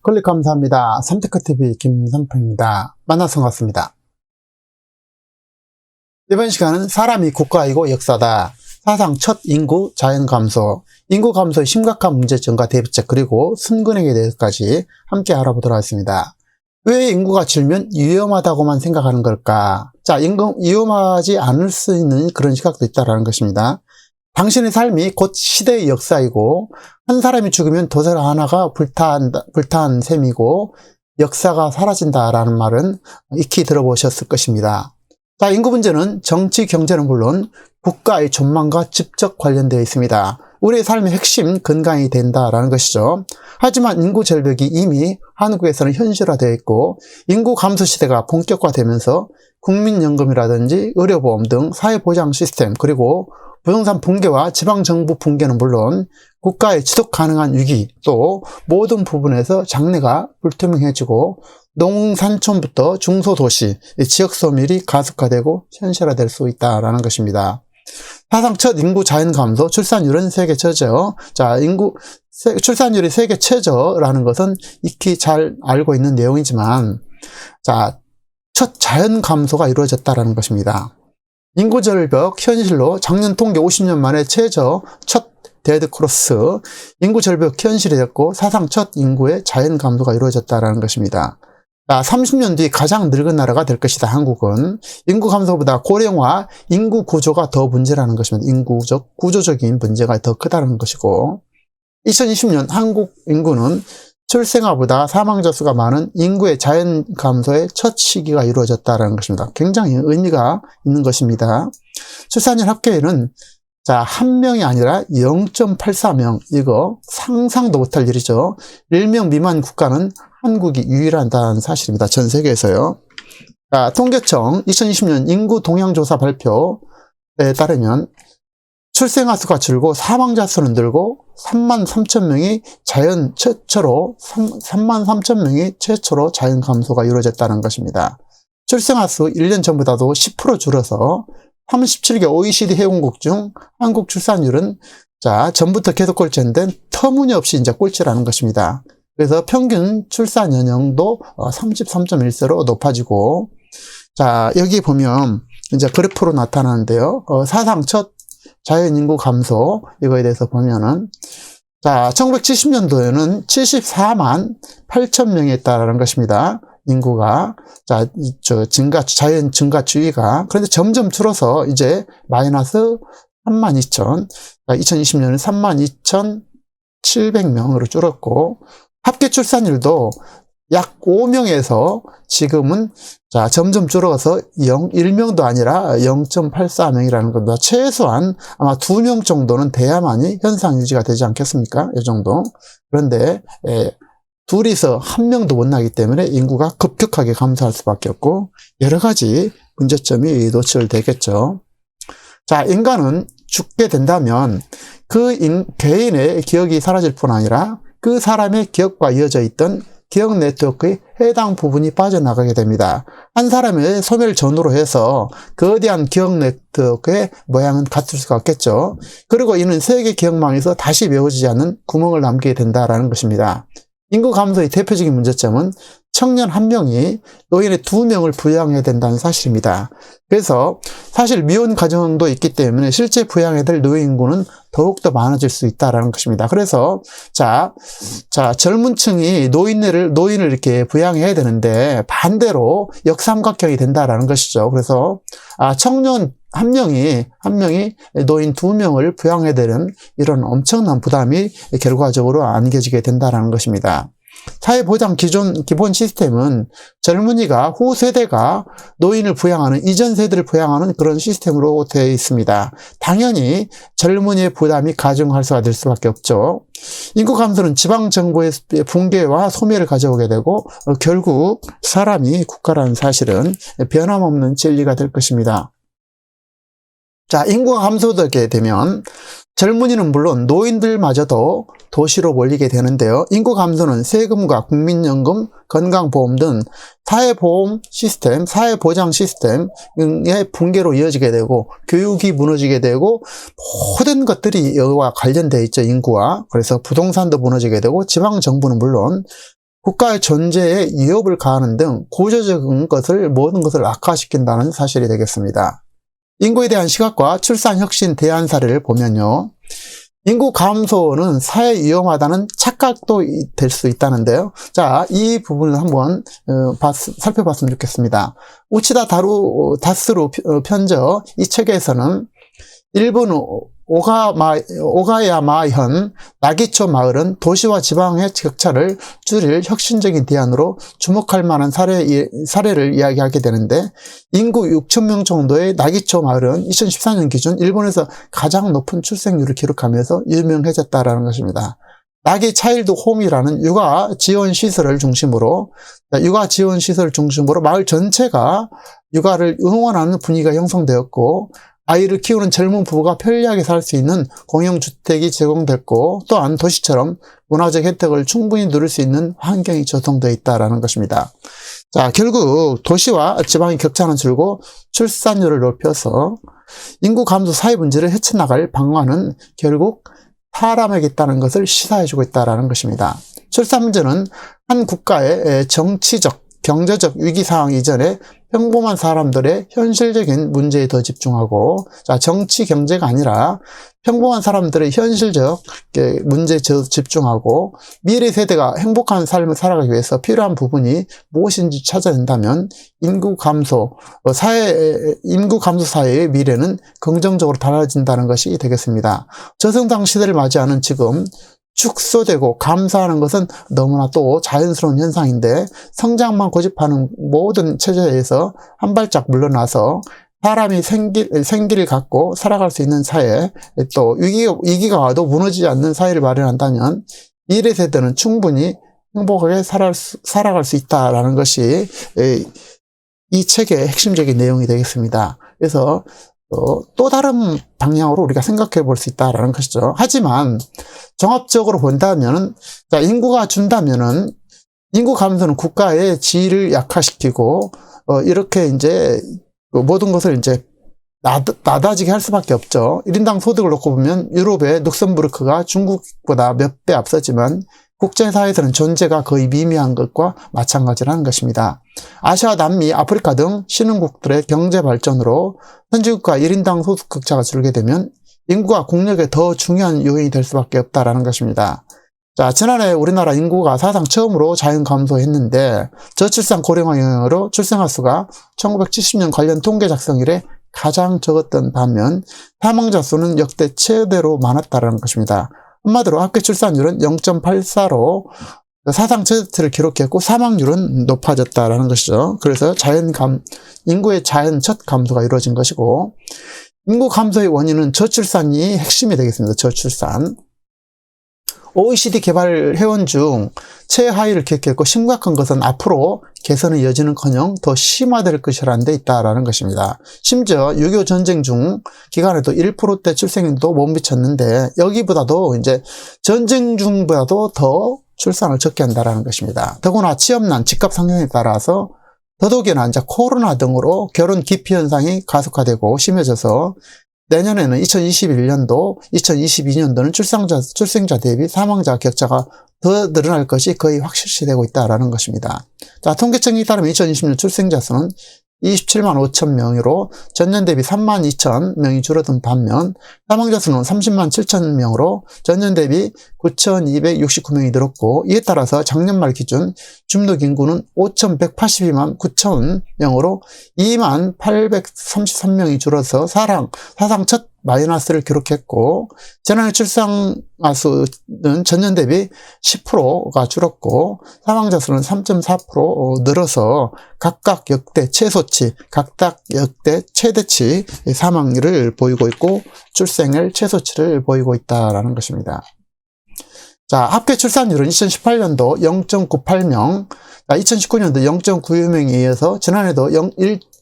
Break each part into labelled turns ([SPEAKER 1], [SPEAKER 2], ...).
[SPEAKER 1] 클릭 감사합니다. 삼테크TV 김삼표입니다. 만나서 반갑습니다. 이번 시간은 사람이 국가이고 역사다. 사상 첫 인구 자연 감소, 인구 감소의 심각한 문제점과 대비책, 그리고 순근액에 대해서까지 함께 알아보도록 하겠습니다. 왜 인구가 줄면 위험하다고만 생각하는 걸까? 자, 위험하지 않을 수 있는 그런 시각도 있다는 것입니다. 당신의 삶이 곧 시대의 역사이고, 한 사람이 죽으면 도ser 하나가 불타한 셈이고, 역사가 사라진다라는 말은 익히 들어보셨을 것입니다. 자, 인구 문제는 정치, 경제는 물론 국가의 전망과 직접 관련되어 있습니다. 우리의 삶의 핵심 근간이 된다라는 것이죠. 하지만 인구 절벽이 이미 한국에서는 현실화되어 있고, 인구 감소 시대가 본격화되면서 국민연금이라든지 의료보험 등 사회보장 시스템, 그리고 부동산 붕괴와 지방정부 붕괴는 물론 국가의 지속 가능한 위기, 또 모든 부분에서 장래가 불투명해지고 농산촌부터 중소도시, 지역 소멸이 가속화되고 현실화될 수 있다라는 것입니다. 사상 첫 인구 자연 감소, 출산율은 세계 최저. 자, 출산율이 세계 최저라는 것은 익히 잘 알고 있는 내용이지만, 자, 첫 자연 감소가 이루어졌다라는 것입니다. 인구 절벽 현실로 작년 통계 50년 만에 최저 첫 데드 크로스, 인구 절벽 현실이 됐고 사상 첫 인구의 자연 감소가 이루어졌다라는 것입니다. 자, 30년 뒤 가장 늙은 나라가 될 것이다. 한국은 인구 감소보다 고령화, 인구 구조가 더 문제라는 것입니다. 구조적인 문제가 더 크다는 것이고, 2020년 한국 인구는 출생아보다 사망자 수가 많은 인구의 자연 감소의 첫 시기가 이루어졌다는 것입니다. 굉장히 의미가 있는 것입니다. 출산율 합계율은 자, 한 명이 아니라 0.84명, 이거 상상도 못할 일이죠. 1명 미만 국가는 한국이 유일하다는 사실입니다. 전 세계에서요. 자, 통계청 2020년 인구 동향조사 발표에 따르면 출생아 수가 줄고 사망자 수는 늘고 33,000명이 최초로 자연 감소가 이루어졌다는 것입니다. 출생아 수 1년 전보다도 10% 줄어서 37개 OECD 회원국 중 한국 출산율은 자, 전부터 계속 꼴찌인데 터무니없이 이제 꼴찌라는 것입니다. 그래서 평균 출산 연령도 33.1세로 높아지고, 자, 여기 보면 이제 그래프로 나타나는데요. 사상 첫 자연인구 감소, 이거에 대해서 보면은, 자, 1970년도에는 74만 8천 명이었다라는 것입니다. 인구가. 자, 자연 증가주의가. 그런데 점점 줄어서 이제 마이너스 3만 2천, 2020년에 3만 2,700명으로 줄었고, 합계 출산율도 약 5명에서 지금은 자, 점점 줄어서 1명도 아니라 0.84명이라는 겁니다. 최소한 아마 2명 정도는 돼야만이 현상 유지가 되지 않겠습니까? 이 정도. 그런데 둘이서 1명도 못 나기 때문에 인구가 급격하게 감소할 수밖에 없고, 여러 가지 문제점이 노출되겠죠. 자, 인간은 죽게 된다면 그 개인의 기억이 사라질 뿐 아니라 그 사람의 기억과 이어져 있던 기억 네트워크의 해당 부분이 빠져나가게 됩니다. 한 사람의 소멸 전후로 해서 거대한 기억 네트워크의 모양은 같을 수가 없겠죠. 그리고 이는 세계 기억망에서 다시 메워지지 않는 구멍을 남기게 된다는 것입니다. 인구 감소의 대표적인 문제점은 청년 1명이 노인의 2명을 부양해야 된다는 사실입니다. 그래서 사실 미혼 가정도 있기 때문에 실제 부양해야 될 노인 인구는 더욱더 많아질 수 있다는 것입니다. 그래서 자, 젊은 층이 노인을 이렇게 부양해야 되는데 반대로 역삼각형이 된다는 것이죠. 그래서 청년 한 명이 노인 2명을 부양해야 되는 이런 엄청난 부담이 결과적으로 안겨지게 된다는 것입니다. 사회보장 기본 시스템은 젊은이가 후 세대가 노인을 부양하는, 이전 세대를 부양하는 그런 시스템으로 되어 있습니다. 당연히 젊은이의 부담이 가중할수가 될 수밖에 없죠. 인구 감소는 지방정부의 붕괴와 소멸을 가져오게 되고, 결국 사람이 국가라는 사실은 변함없는 진리가 될 것입니다. 자, 인구가 감소되게 되면 젊은이는 물론 노인들마저도 도시로 몰리게 되는데요. 인구 감소는 세금과 국민연금, 건강보험 등 사회보험 시스템, 사회보장 시스템의 붕괴로 이어지게 되고, 교육이 무너지게 되고, 모든 것들이 여기와 관련되어 있죠, 인구와. 그래서 부동산도 무너지게 되고, 지방정부는 물론 국가의 존재에 위협을 가하는 등 구조적인 모든 것을 악화시킨다는 사실이 되겠습니다. 인구에 대한 시각과 출산 혁신 대안 사례를 보면요. 인구 감소는 사회에 위험하다는 착각도 될 수 있다는데요. 자, 이 부분을 한번 살펴봤으면 좋겠습니다. 우치다 다스루 편저 이 책에서는 일본 오가야마현 나기초 마을은 도시와 지방의 격차를 줄일 혁신적인 대안으로 주목할 만한 사례를 이야기하게 되는데, 인구 6,000명 정도의 나기초 마을은 2014년 기준 일본에서 가장 높은 출생률을 기록하면서 유명해졌다라는 것입니다. 나기 차일드 홈이라는 육아 지원 시설을 중심으로 마을 전체가 육아를 응원하는 분위기가 형성되었고, 아이를 키우는 젊은 부부가 편리하게 살 수 있는 공영주택이 제공됐고, 또한 도시처럼 문화적 혜택을 충분히 누릴 수 있는 환경이 조성되어 있다는 것입니다. 자, 결국 도시와 지방의 격차는 줄고 출산율을 높여서 인구 감소 사회 문제를 헤쳐나갈 방안은 결국 사람에게 있다는 것을 시사해주고 있다는 것입니다. 출산 문제는 한 국가의 정치적, 경제적 위기 상황 이전에 평범한 사람들의 현실적인 문제에 더 집중하고, 자, 정치 경제가 아니라 평범한 사람들의 현실적 문제에 집중하고, 미래 세대가 행복한 삶을 살아가기 위해서 필요한 부분이 무엇인지 찾아낸다면 인구 감소 사회의 미래는 긍정적으로 달라진다는 것이 되겠습니다. 저성장 시대를 맞이하는 지금 축소되고 감소하는 것은 너무나 또 자연스러운 현상인데, 성장만 고집하는 모든 체제에서 한 발짝 물러나서 사람이 생기를 갖고 살아갈 수 있는 사회, 또 위기가 와도 무너지지 않는 사회를 마련한다면 미래 세대는 충분히 행복하게 살아갈 수 있다라는 것이 이 책의 핵심적인 내용이 되겠습니다. 그래서 또 다른 방향으로 우리가 생각해 볼 수 있다라는 것이죠. 하지만 종합적으로 본다면은, 자, 인구가 준다면은 인구 감소는 국가의 지위를 약화시키고 이렇게 이제 모든 것을 이제 낮아지게 할 수밖에 없죠. 1인당 소득을 놓고 보면 유럽의 룩셈부르크가 중국보다 몇 배 앞서지만 국제사회에서는 존재가 거의 미미한 것과 마찬가지라는 것입니다. 아시아, 남미, 아프리카 등 신흥국들의 경제 발전으로 선진국가 1인당 소득 격차가 줄게 되면 인구가 국력에 더 중요한 요인이 될 수밖에 없다라는 것입니다. 자, 지난해 우리나라 인구가 사상 처음으로 자연 감소했는데, 저출산 고령화 영향으로 출생아 수가 1970년 관련 통계 작성 이래 가장 적었던 반면 사망자 수는 역대 최대로 많았다는 것입니다. 한마디로 합계 출산율은 0.84로 사상 최대치를 기록했고, 사망률은 높아졌다라는 것이죠. 그래서 인구의 자연 첫 감소가 이루어진 것이고, 인구 감소의 원인은 저출산이 핵심이 되겠습니다. 저출산. OECD 개발 회원 중 최하위를 기록했고, 심각한 것은 앞으로 개선의 여지는커녕 더 심화될 것이라는 데 있다라는 것입니다. 심지어 6.25 전쟁 중 기간에도 1%대 출생률도 못 미쳤는데, 여기보다도 이제 전쟁 중보다도 더 출산을 적게 한다라는 것입니다. 더구나 취업난, 집값 상승에 따라서 더더욱이나 이제 코로나 등으로 결혼 기피 현상이 가속화되고 심해져서 내년에는 2021년도, 2022년도는 출생자 대비 사망자 격차가 더 늘어날 것이 거의 확실시되고 있다라는 것입니다. 자, 통계청에 따르면 2020년 출생자 수는 27만 5천 명으로 전년 대비 3만 2천 명이 줄어든 반면, 사망자 수는 30만 7천 명으로 전년 대비 9,269명이 늘었고, 이에 따라서 작년 말 기준 주민등록 인구는 5,182만 9천 명으로 2만 833명이 줄어서 사상 첫 마이너스를 기록했고, 지난해 출생아 수는 전년 대비 10%가 줄었고, 사망자 수는 3.4% 늘어서 각각 역대 최소치, 각각 역대 최대치 사망률을 보이고 있고, 출생률 최소치를 보이고 있다라는 것입니다. 자, 합계 출산율은 2018년도 0.98명, 2019년도 0.96명에 이어서 지난해도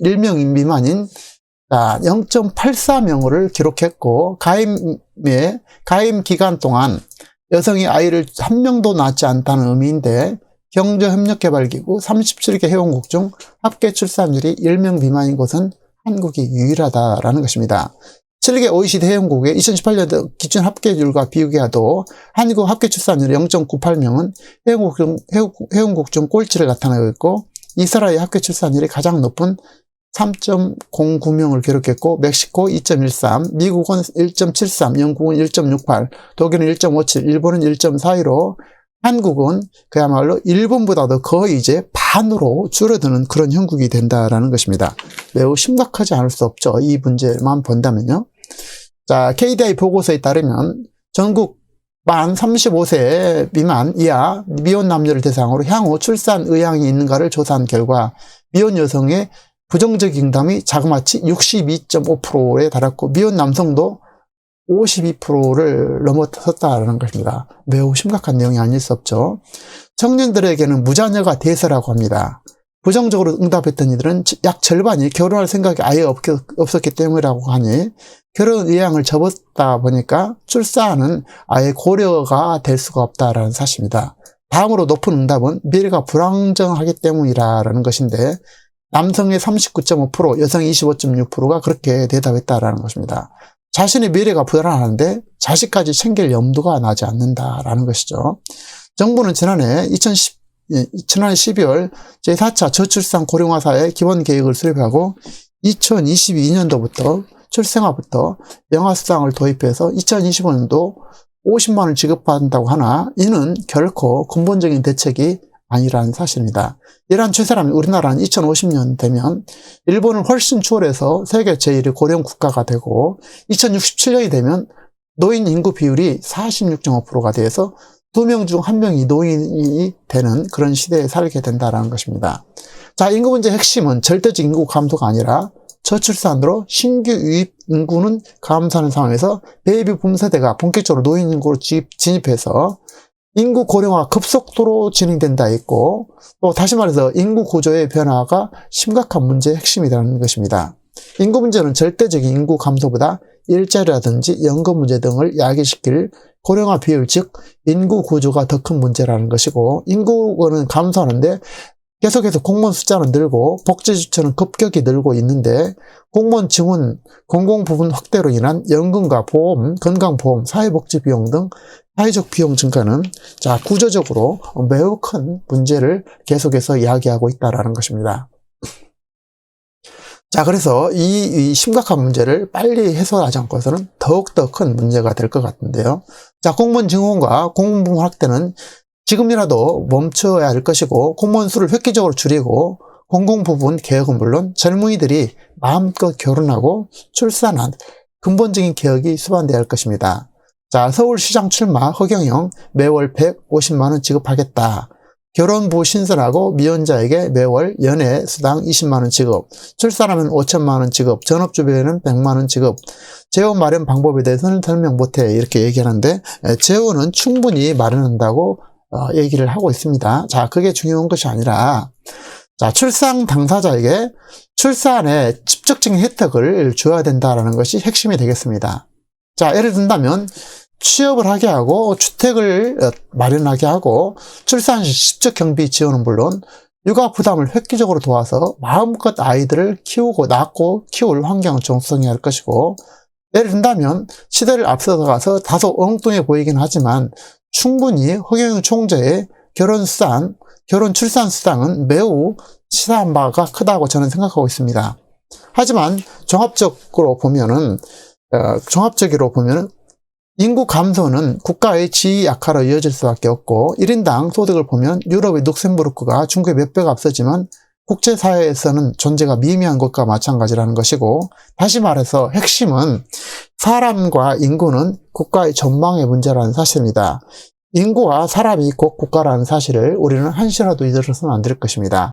[SPEAKER 1] 1명 미만인 0.84명을 기록했고, 가임 기간 동안 여성이 아이를 한 명도 낳지 않다는 의미인데, 경제협력개발기구 37개 회원국 중 합계 출산율이 10명 미만인 곳은 한국이 유일하다라는 것입니다. 7개 OECD 회원국의 2018년 기준 합계율과 비교해도 한국 합계 출산율 0.98명은 회원국 중 꼴찌를 나타내고 있고, 이스라엘 합계 출산율이 가장 높은 3.09명을 기록했고, 멕시코 2.13, 미국은 1.73, 영국은 1.68, 독일은 1.57, 일본은 1.42로 한국은 그야말로 일본보다도 거의 이제 반으로 줄어드는 그런 형국이 된다라는 것입니다. 매우 심각하지 않을 수 없죠. 이 문제만 본다면요. 자, KDI 보고서에 따르면 전국 만 35세 미만 이하 미혼 남녀를 대상으로 향후 출산 의향이 있는가를 조사한 결과 미혼 여성의 부정적 응답이 자그마치 62.5%에 달했고, 미혼 남성도 52%를 넘어섰다는 것입니다. 매우 심각한 내용이 아닐 수 없죠. 청년들에게는 무자녀가 대세라고 합니다. 부정적으로 응답했던 이들은 약 절반이 결혼할 생각이 아예 없었기 때문이라고 하니, 결혼 의향을 접었다 보니까 출산은 아예 고려가 될 수가 없다라는 사실입니다. 다음으로 높은 응답은 미래가 불안정하기 때문이라는 것인데, 남성의 39.5%, 여성의 25.6%가 그렇게 대답했다라는 것입니다. 자신의 미래가 불안한데 자식까지 챙길 염두가 나지 않는다라는 것이죠. 정부는 지난해 12월 제4차 저출산 고령화 사회 기본 계획을 수립하고 2022년도부터 출생아부터 영아수당을 도입해서 2025년도 50만 원 지급한다고 하나, 이는 결코 근본적인 대책이 아니라는 사실입니다. 이러한 추세라면 우리나라는 2050년 되면 일본을 훨씬 추월해서 세계 제1위 고령 국가가 되고, 2067년이 되면 노인 인구 비율이 46.5%가 돼서 2명 중 1명이 노인이 되는 그런 시대에 살게 된다는 것입니다. 자, 인구 문제의 핵심은 절대적 인구 감소가 아니라 저출산으로 신규 유입 인구는 감소하는 상황에서 베이비 붐 세대가 본격적으로 노인 인구로 진입해서 인구 고령화가 급속도로 진행된다 했고, 또 다시 말해서 인구 구조의 변화가 심각한 문제의 핵심이라는 것입니다. 인구 문제는 절대적인 인구 감소보다 일자리라든지 연금 문제 등을 야기시킬 고령화 비율, 즉 인구 구조가 더 큰 문제라는 것이고, 인구는 감소하는데 계속해서 공무원 숫자는 늘고 복지 지출은 급격히 늘고 있는데, 공무원 증원, 공공부문 확대로 인한 연금과 보험, 건강보험, 사회복지 비용 등 사회적 비용 증가는 자, 구조적으로 매우 큰 문제를 계속해서 이야기하고 있다는 것입니다. 자, 그래서 이 심각한 문제를 빨리 해소하지 않고서는 더욱더 큰 문제가 될 것 같은데요. 자, 공무원 증원과 공공부문 확대는 지금이라도 멈춰야 할 것이고, 공무원 수를 획기적으로 줄이고 공공부문 개혁은 물론 젊은이들이 마음껏 결혼하고 출산한 근본적인 개혁이 수반돼야 할 것입니다. 자, 서울시장 출마 허경영 매월 150만 원 지급하겠다. 결혼부 신설하고 미혼자에게 매월 연애 수당 20만 원 지급, 출산하면 5천만 원 지급, 전업주부에는 100만 원 지급, 재원 마련 방법에 대해서는 설명 못해 이렇게 얘기하는데, 재원은 충분히 마련한다고 얘기를 하고 있습니다. 자, 그게 중요한 것이 아니라, 자, 출산 당사자에게 출산의 직접적인 혜택을 줘야 된다는 것이 핵심이 되겠습니다. 자, 예를 든다면 취업을 하게 하고 주택을 마련하게 하고 출산 시 직접 경비 지원은 물론 육아 부담을 획기적으로 도와서 마음껏 아이들을 키우고 낳고 키울 환경을 조성해야 할 것이고, 예를 든다면 시대를 앞서가서 다소 엉뚱해 보이긴 하지만 충분히 허경영 총재의 결혼 출산 수당은 매우 치사한 바가 크다고 저는 생각하고 있습니다. 하지만 종합적으로 보면은 인구 감소는 국가의 지위 약화로 이어질 수밖에 없고, 1인당 소득을 보면 유럽의 룩셈부르크가 중국의 몇 배가 앞서지만 국제사회에서는 존재가 미미한 것과 마찬가지라는 것이고, 다시 말해서 핵심은 사람과 인구는 국가의 전망의 문제라는 사실입니다. 인구와 사람이 곧 국가라는 사실을 우리는 한시라도 잊어서는 안 될 것입니다.